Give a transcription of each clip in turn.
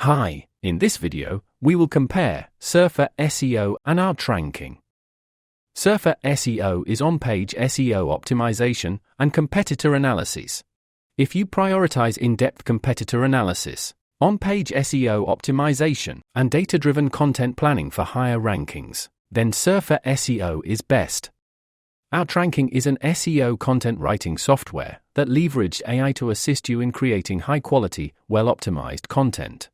Hi, in this video, we will compare Surfer SEO and OutRanking. Surfer SEO is on-page SEO optimization and competitor analysis. If you prioritize in-depth competitor analysis, on-page SEO optimization, and data-driven content planning for higher rankings, then Surfer SEO is best. OutRanking is an SEO content writing software that leverages AI to assist you in creating high-quality, well-optimized content.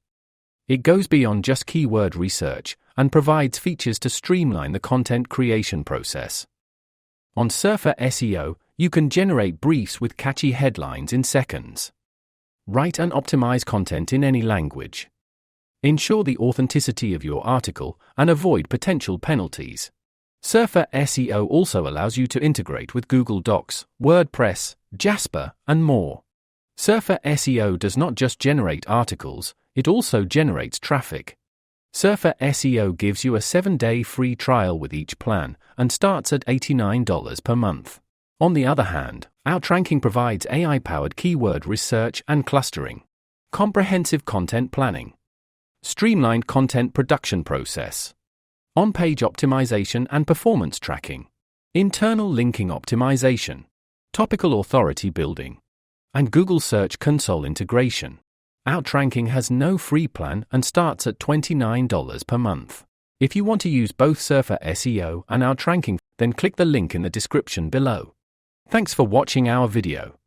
It goes beyond just keyword research and provides features to streamline the content creation process. On Surfer SEO, you can generate briefs with catchy headlines in seconds. Write and optimize content in any language. Ensure the authenticity of your article and avoid potential penalties. Surfer SEO also allows you to integrate with Google Docs, WordPress, Jasper, and more. Surfer SEO does not just generate articles, it also generates traffic. Surfer SEO gives you a 7-day free trial with each plan and starts at $89 per month. On the other hand, OutRanking provides AI-powered keyword research and clustering, comprehensive content planning, streamlined content production process, on-page optimization and performance tracking, internal linking optimization, topical authority building, and Google Search Console integration. OutRanking has no free plan and starts at $29 per month. If you want to use both Surfer SEO and OutRanking, then click the link in the description below. Thanks for watching our video.